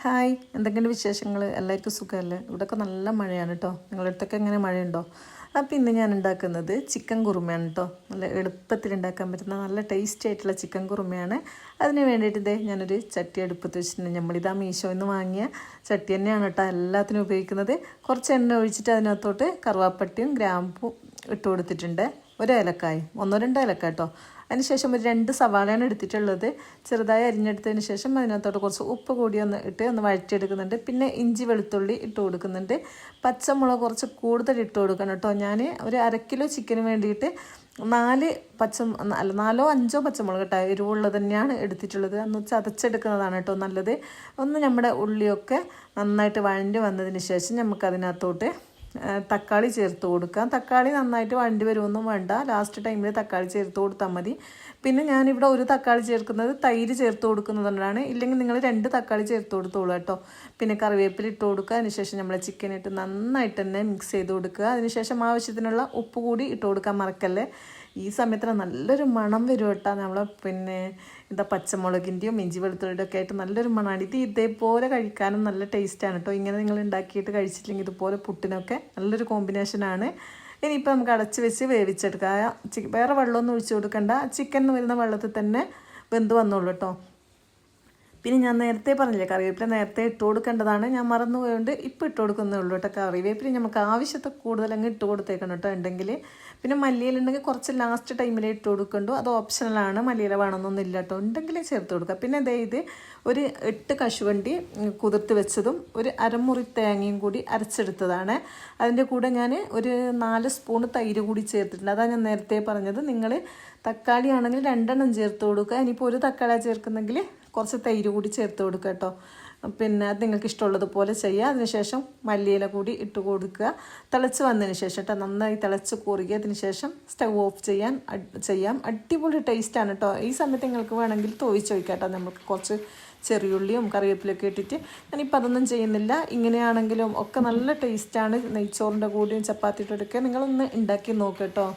Hi, എന്തൊക്കെയുണ്ട് വിശേഷങ്ങൾ? എല്ലാവർക്കും സുഖമല്ലേ? ഇവിടെയൊക്കെ നല്ല മഴയാണ് കേട്ടോ. നിങ്ങളുടെ അടുത്തൊക്കെ എങ്ങനെ മഴയുണ്ടോ? അപ്പോൾ ഇന്ന് ഞാൻ ഉണ്ടാക്കുന്നത് ചിക്കൻ കുറുമയാണ് കേട്ടോ. നല്ല എളുപ്പത്തിൽ ഉണ്ടാക്കാൻ പറ്റുന്ന നല്ല ടേസ്റ്റി ആയിട്ടുള്ള ചിക്കൻ കുറുമയാണ്. അതിന് വേണ്ടിയിട്ട് ഇതേ ഞാനൊരു ചട്ടി അടുപ്പത്ത് വെച്ചിട്ടുണ്ട്. നമ്മളിതാ മീഷോയിൽ നിന്ന് വാങ്ങിയ ചട്ടി തന്നെയാണ് കേട്ടോ എല്ലാത്തിനും ഉപയോഗിക്കുന്നത്. കുറച്ച് എണ്ണ ഒഴിച്ചിട്ട് അതിനകത്തോട്ട് കറുവാപ്പട്ടയും ഗ്രാമ്പും ഇട്ട് കൊടുത്തിട്ടുണ്ട്. ഒരു ഏലക്കായും 1-2 ഏലക്കായ കേട്ടോ. അതിനുശേഷം ഒരു 2 സവാളയാണ് എടുത്തിട്ടുള്ളത്. ചെറുതായി അരിഞ്ഞെടുത്തതിന് ശേഷം അതിനകത്തോട്ട് കുറച്ച് ഉപ്പ് കൂടി ഒന്ന് ഇട്ട് ഒന്ന് വഴറ്റിയെടുക്കുന്നുണ്ട്. പിന്നെ ഇഞ്ചി വെളുത്തുള്ളി ഇട്ട് കൊടുക്കുന്നുണ്ട്. പച്ചമുളക് കുറച്ച് കൂടുതൽ ഇട്ട് കൊടുക്കണം കേട്ടോ. ഞാൻ ഒരു 1/2 കിലോ ചിക്കന് വേണ്ടിയിട്ട് 4-5 പച്ചമുളക് കേട്ടോ. എരിവുള്ളത് തന്നെയാണ് എടുത്തിട്ടുള്ളത്. ഒന്ന് ചതച്ചെടുക്കുന്നതാണ് കേട്ടോ നല്ലത്. ഒന്ന് നമ്മുടെ ഉള്ളിയൊക്കെ നന്നായിട്ട് വഴണ്ടി വന്നതിന് ശേഷം നമുക്കതിനകത്തോട്ട് തക്കാളി ചേർത്ത് കൊടുക്കാം. തക്കാളി നന്നായിട്ട് വഴണ്ടി വരുമൊന്നും വേണ്ട. ലാസ്റ്റ് ടൈമിൽ തക്കാളി ചേർത്ത് കൊടുത്താൽ മതി. പിന്നെ ഞാനിവിടെ ഒരു തക്കാളി ചേർക്കുന്നത് തൈര് ചേർത്ത് കൊടുക്കുന്നതുകൊണ്ടാണ്. ഇല്ലെങ്കിൽ നിങ്ങൾ 2 തക്കാളി ചേർത്ത് കൊടുത്തോളൂ കേട്ടോ. പിന്നെ കറിവേപ്പില ഇട്ട് കൊടുക്കുക. അതിനുശേഷം നമ്മൾ ചിക്കൻ ഇട്ട് നന്നായിട്ട് തന്നെ മിക്സ് ചെയ്ത് കൊടുക്കുക. അതിനുശേഷം ആവശ്യത്തിനുള്ള ഉപ്പ് കൂടി ഇട്ട് കൊടുക്കാൻ മറക്കല്ലേ. ഈ സമയത്തിന് നല്ലൊരു മണം വരും കേട്ടോ. നമ്മൾ പിന്നെ പച്ചമുളകിൻ്റെയും ഇഞ്ചി വെളുത്തുള്ളിയുടെ ഒക്കെ ആയിട്ട് നല്ലൊരു മണമാണ്. ഇതേപോലെ കഴിക്കാനും നല്ല ടേസ്റ്റാണ് കേട്ടോ. ഇങ്ങനെ നിങ്ങൾ ഉണ്ടാക്കിയിട്ട് കഴിച്ചില്ലെങ്കിൽ ഇതുപോലെ പുട്ടിനൊക്കെ നല്ലൊരു കോമ്പിനേഷനാണ്. ഇനിയിപ്പോൾ നമുക്ക് അടച്ച് വെച്ച് വേവിച്ചെടുക്കാം. വേറെ വെള്ളമൊന്നും ഒഴിച്ചു കൊടുക്കണ്ട. ചിക്കൻ വരുന്ന വെള്ളത്തിൽ തന്നെ വെന്ത് വന്നോളൂ കേട്ടോ. പിന്നെ ഞാൻ നേരത്തെ പറഞ്ഞില്ലേ, കറിവേപ്പില നേരത്തെ ഇട്ട് കൊടുക്കേണ്ടതാണ്. ഞാൻ മറന്നു പോയതുകൊണ്ട് ഇപ്പോൾ ഇട്ട് കൊടുക്കുന്നേ ഉള്ളൂ കേട്ടോ. കറിവേപ്പില നമുക്ക് ആവശ്യത്തെ കൂടുതൽ അങ്ങ് ഇട്ട് കൊടുത്തേക്കണം കേട്ടോ ഉണ്ടെങ്കിൽ. പിന്നെ മല്ലിയിലുണ്ടെങ്കിൽ കുറച്ച് ലാസ്റ്റ് ടൈമിലേ ഇട്ട് കൊടുക്കണ്ടു. അത് ഓപ്ഷണലാണ്. മല്ലിയില വേണമെന്നൊന്നും ഇല്ല കേട്ടോ. ഉണ്ടെങ്കിൽ ചേർത്ത് കൊടുക്കുക. പിന്നെ ഇത് ഒരു 8 കശുവണ്ടി കുതിർത്ത് വെച്ചതും ഒരു അരമുറി തേങ്ങയും കൂടി അരച്ചെടുത്തതാണ്. അതിൻ്റെ കൂടെ ഞാൻ ഒരു 4 സ്പൂൺ തൈര് കൂടി ചേർത്തിട്ടുണ്ട്. അതാണ് ഞാൻ നേരത്തെ പറഞ്ഞത്. നിങ്ങൾ തക്കാളി ആണെങ്കിൽ 2 ചേർത്ത് കൊടുക്കുക. ഇനിയിപ്പോൾ ഒരു തക്കാളി ചേർക്കുന്നെങ്കിൽ കുറച്ച് തൈര് കൂടി ചേർത്ത് കൊടുക്കുക കേട്ടോ. പിന്നെ അത് നിങ്ങൾക്ക് ഇഷ്ടമുള്ളതുപോലെ ചെയ്യുക. അതിനുശേഷം മല്ലിയില കൂടി ഇട്ട് കൊടുക്കുക. തിളച്ച് വന്നതിന് ശേഷം കേട്ടോ, നന്നായി തിളച്ച് കുറുകിയതിന് ശേഷം സ്റ്റൗ ഓഫ് ചെയ്യാം. അടിപൊളി ടേസ്റ്റാണ് കേട്ടോ. ഈ സമയത്ത് നിങ്ങൾക്ക് വേണമെങ്കിൽ തോയിച്ച് വയ്ക്കാം കേട്ടോ. നമുക്ക് കുറച്ച് ചെറിയുള്ളിയും കറിവേപ്പിലൊക്കെ ഇട്ടിട്ട്. ഞാനിപ്പോൾ അതൊന്നും ചെയ്യുന്നില്ല. ഇങ്ങനെയാണെങ്കിലും ഒക്കെ നല്ല ടേസ്റ്റാണ്. നെയ്ച്ചോറിൻ്റെ കൂടെയും ചപ്പാത്തിയുടെ ഒക്കെ നിങ്ങളൊന്ന് ഉണ്ടാക്കി നോക്കുക കേട്ടോ.